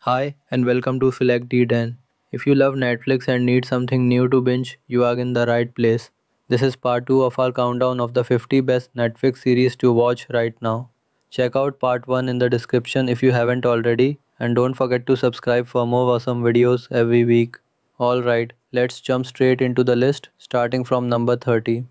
Hi, and welcome to Select D10. If you love Netflix and need something new to binge, you are in the right place. This is part 2 of our countdown of the 50 best Netflix series to watch right now. Check out part 1 in the description if you haven't already, and don't forget to subscribe for more awesome videos every week. Alright, let's jump straight into the list, starting from number 30.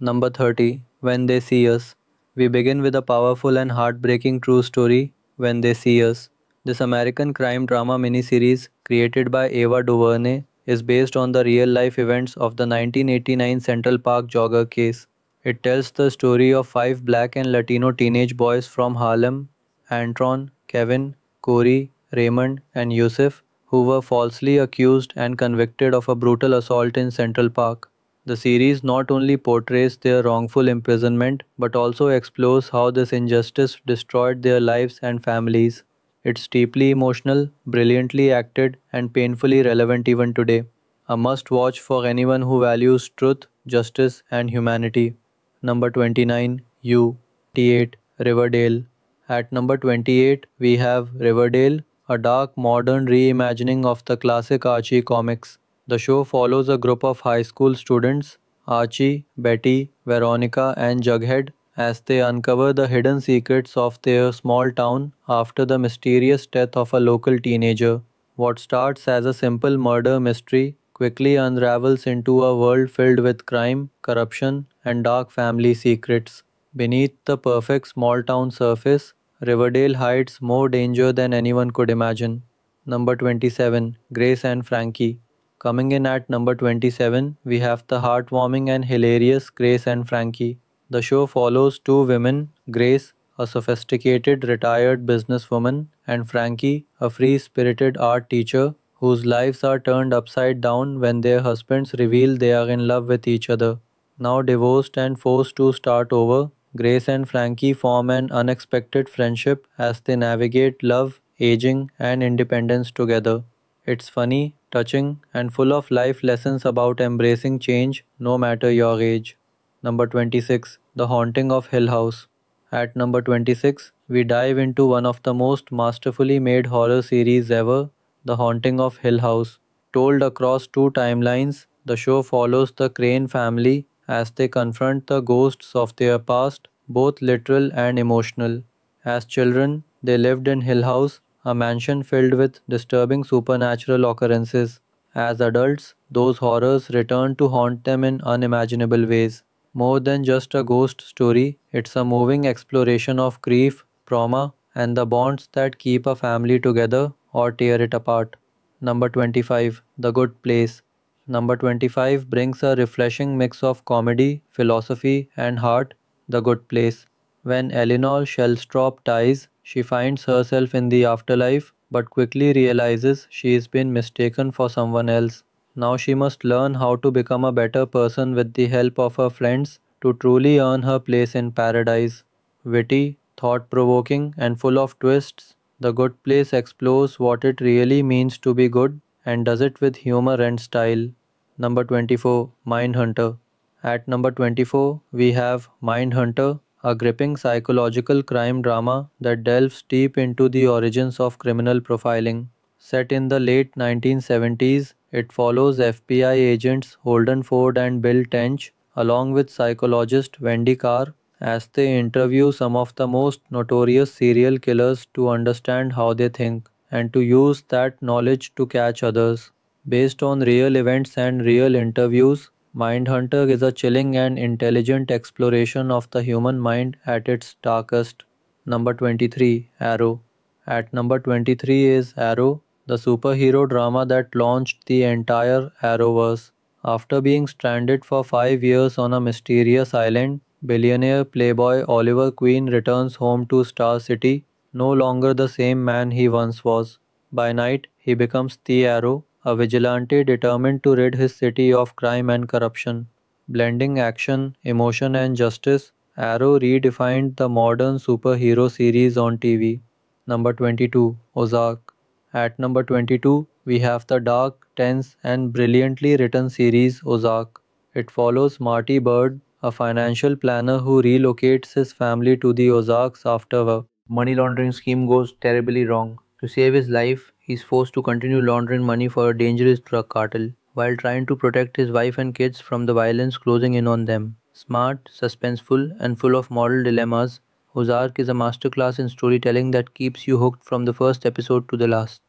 Number 30. When They See Us. We begin with a powerful and heartbreaking true story, When They See Us. This American crime drama miniseries, created by Ava DuVernay, is based on the real life events of the 1989 Central Park jogger case. It tells the story of five black and Latino teenage boys from Harlem: Antron, Kevin, Corey, Raymond, and Yusuf, who were falsely accused and convicted of a brutal assault in Central Park. The series not only portrays their wrongful imprisonment but also explores how this injustice destroyed their lives and families. It's deeply emotional, brilliantly acted, and painfully relevant even today. A must watch for anyone who values truth, justice, and humanity. Number 29, You. 28, Riverdale. At number 28, we have Riverdale, a dark modern reimagining of the classic Archie comics. The show follows a group of high school students, Archie, Betty, Veronica, and Jughead, as they uncover the hidden secrets of their small town after the mysterious death of a local teenager. What starts as a simple murder mystery quickly unravels into a world filled with crime, corruption, and dark family secrets. Beneath the perfect small town surface, Riverdale hides more danger than anyone could imagine. Number 27, Grace and Frankie. Coming in at number 27, we have the heartwarming and hilarious Grace and Frankie. The show follows two women, Grace, a sophisticated retired businesswoman, and Frankie, a free spirited art teacher, whose lives are turned upside down when their husbands reveal they are in love with each other. Now divorced and forced to start over, Grace and Frankie form an unexpected friendship as they navigate love, aging, and independence together. It's funny, touching, and full of life lessons about embracing change no matter your age. Number 26, The Haunting of Hill House. At number 26, we dive into one of the most masterfully made horror series ever, The Haunting of Hill House. Told across two timelines, the show follows the Crane family as they confront the ghosts of their past, both literal and emotional. As children, they lived in Hill House, a mansion filled with disturbing supernatural occurrences. As adults, those horrors return to haunt them in unimaginable ways. More than just a ghost story, it's a moving exploration of grief, trauma, and the bonds that keep a family together or tear it apart. Number 25, The Good Place. Number 25 brings a refreshing mix of comedy, philosophy, and heart. The Good Place. When Eleanor Shellstrop dies, she finds herself in the afterlife but quickly realizes she's been mistaken for someone else. Now she must learn how to become a better person with the help of her friends to truly earn her place in paradise. Witty, thought provoking, and full of twists, The Good Place explores what it really means to be good and does it with humor and style. Number 24, Mindhunter. At number 24, we have Mindhunter, a gripping psychological crime drama that delves deep into the origins of criminal profiling. Set in the late 1970s, it follows FBI agents Holden Ford and Bill Tench, along with psychologist Wendy Carr, as they interview some of the most notorious serial killers to understand how they think and to use that knowledge to catch others. Based on real events and real interviews, Mindhunter is a chilling and intelligent exploration of the human mind at its darkest. Number 23, Arrow. At number 23 is Arrow, the superhero drama that launched the entire Arrowverse. After being stranded for 5 years on a mysterious island, billionaire playboy Oliver Queen returns home to Star City, no longer the same man he once was. By night, he becomes the Arrow, a vigilante determined to rid his city of crime and corruption. Blending action, emotion, and justice, Arrow redefined the modern superhero series on TV. Number 22, Ozark. At number 22, we have the dark, tense, and brilliantly written series Ozark. It follows Marty Bird, a financial planner who relocates his family to the Ozarks after a money laundering scheme goes terribly wrong. To save his life, He's forced to continue laundering money for a dangerous drug cartel while trying to protect his wife and kids from the violence closing in on them. Smart, suspenseful, and full of moral dilemmas, Ozark is a masterclass in storytelling that keeps you hooked from the first episode to the last.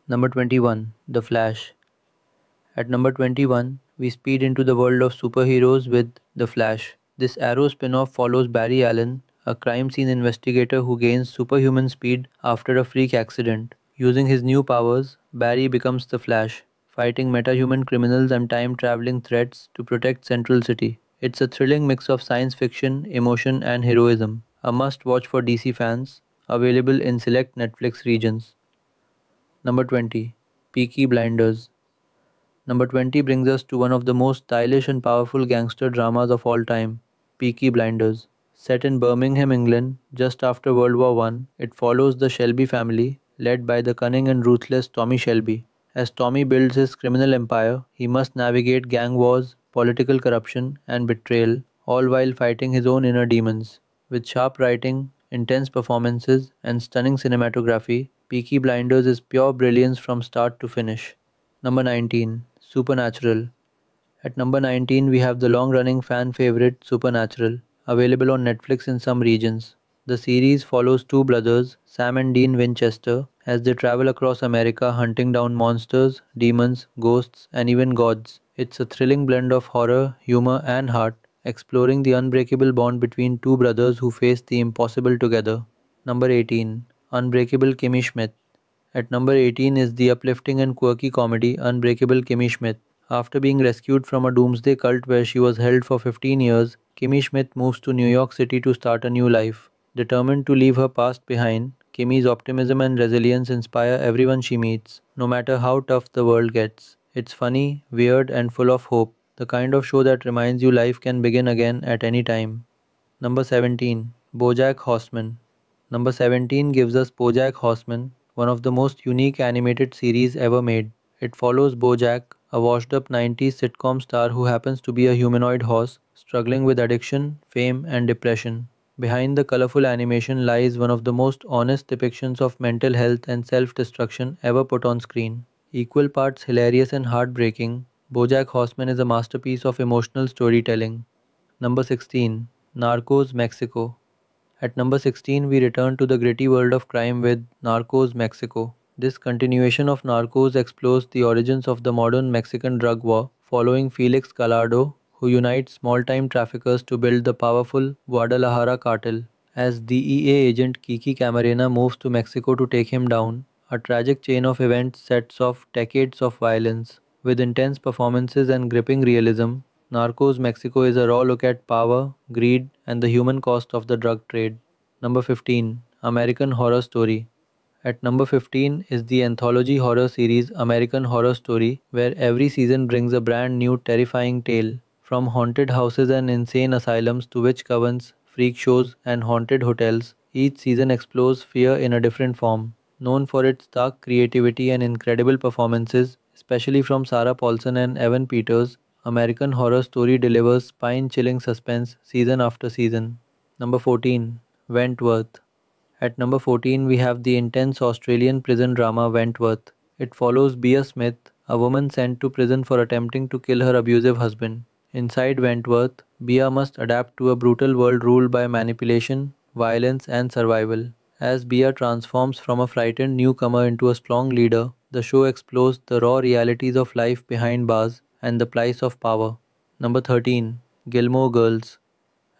Number 21, The Flash. At number 21, we speed into the world of superheroes with The Flash. This Arrow spin off follows Barry Allen, a crime scene investigator who gains superhuman speed after a freak accident. Using his new powers, Barry becomes the Flash, fighting metahuman criminals and time traveling threats to protect Central City. It's a thrilling mix of science fiction, emotion, and heroism. A must watch for DC fans, available in select Netflix regions. Number 20, Peaky Blinders. Number 20 brings us to one of the most stylish and powerful gangster dramas of all time, Peaky Blinders. Set in Birmingham, England, just after World War One, it follows the Shelby family, led by the cunning and ruthless Tommy Shelby. As Tommy builds his criminal empire, he must navigate gang wars, political corruption, and betrayal, all while fighting his own inner demons. With sharp writing, intense performances, and stunning cinematography, Peaky Blinders is pure brilliance from start to finish. Number 19, Supernatural. At number 19, we have the long running fan favorite Supernatural, available on Netflix in some regions. The series follows two brothers, Sam and Dean Winchester, as they travel across America hunting down monsters, demons, ghosts, and even gods. It's a thrilling blend of horror, humor, and heart, exploring the unbreakable bond between two brothers who face the impossible together. Number 18, Unbreakable Kimmy Schmidt. At number 18 is the uplifting and quirky comedy Unbreakable Kimmy Schmidt. After being rescued from a doomsday cult where she was held for 15 years, Kimmy Schmidt moves to New York City to start a new life. Determined to leave her past behind, Kimmy's optimism and resilience inspire everyone she meets, no matter how tough the world gets. It's funny, weird, and full of hope, the kind of show that reminds you life can begin again at any time. Number 17, Bojack Horseman. Number 17 gives us Bojack Horseman, one of the most unique animated series ever made. It follows Bojack, a washed up 90s sitcom star who happens to be a humanoid horse, struggling with addiction, fame, and depression. Behind the colorful animation lies one of the most honest depictions of mental health and self destruction ever put on screen. Equal parts hilarious and heartbreaking, Bojack Horseman is a masterpiece of emotional storytelling. Number 16, Narcos Mexico. At number 16, we return to the gritty world of crime with Narcos Mexico. This continuation of Narcos explores the origins of the modern Mexican drug war, following Felix Gallardo, who unites small time traffickers to build the powerful Guadalajara cartel. As DEA agent Kiki Camarena moves to Mexico to take him down, a tragic chain of events sets off decades of violence. With intense performances and gripping realism, Narcos Mexico is a raw look at power, greed, and the human cost of the drug trade. Number 15, American Horror Story. At number 15 is the anthology horror series American Horror Story, where every season brings a brand new terrifying tale. From haunted houses and insane asylums to witch covens, freak shows, and haunted hotels, each season explores fear in a different form. Known for its dark creativity and incredible performances, especially from Sarah Paulson and Evan Peters, American Horror Story delivers spine chilling suspense season after season. Number 14, Wentworth. At number 14, we have the intense Australian prison drama Wentworth. It follows Bea Smith, a woman sent to prison for attempting to kill her abusive husband. Inside Wentworth, Bea must adapt to a brutal world ruled by manipulation, violence, and survival. As Bea transforms from a frightened newcomer into a strong leader, the show explores the raw realities of life behind bars and the price of power. Number 13, Gilmore Girls.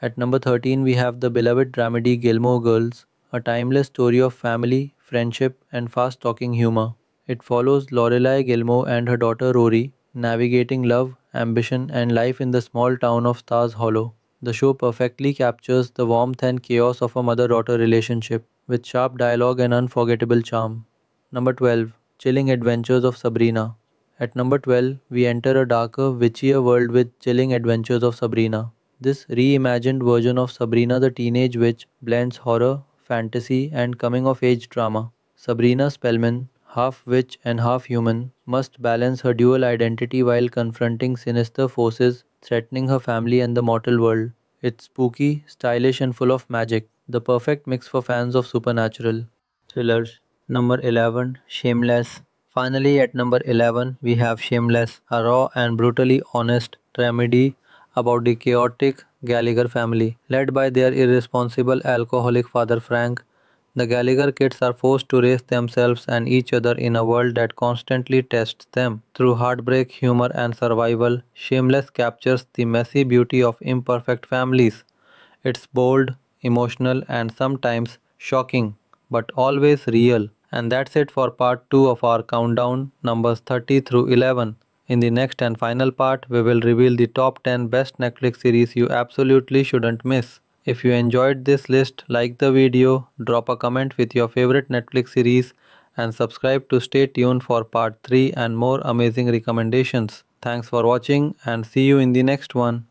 At number 13, we have the beloved dramedy Gilmore Girls, a timeless story of family, friendship, and fast talking humor. It follows Lorelai Gilmore and her daughter Rory navigating love, ambition, and life in the small town of Stars Hollow. The show perfectly captures the warmth and chaos of a mother daughter relationship, with sharp dialogue and unforgettable charm. Number 12, Chilling Adventures of Sabrina. At number 12, we enter a darker, witchier world with Chilling Adventures of Sabrina. This reimagined version of Sabrina the Teenage Witch blends horror, fantasy, and coming of age drama. Sabrina Spellman, half witch and half human, must balance her dual identity while confronting sinister forces threatening her family and the mortal world. It's spooky, stylish, and full of magic, the perfect mix for fans of supernatural thrillers. Number 11, Shameless. Finally, at number 11, we have Shameless, a raw and brutally honest dramedy about the chaotic Gallagher family. Led by their irresponsible alcoholic father Frank, the Gallagher kids are forced to raise themselves and each other in a world that constantly tests them. Through heartbreak, humor, and survival, Shameless captures the messy beauty of imperfect families. It's bold, emotional, and sometimes shocking, but always real. And that's it for part 2 of our countdown, numbers 30 through 11. In the next and final part, we will reveal the top 10 best Netflix series you absolutely shouldn't miss. If you enjoyed this list, like the video, drop a comment with your favorite Netflix series, and subscribe to stay tuned for part 3 and more amazing recommendations. Thanks for watching and see you in the next one.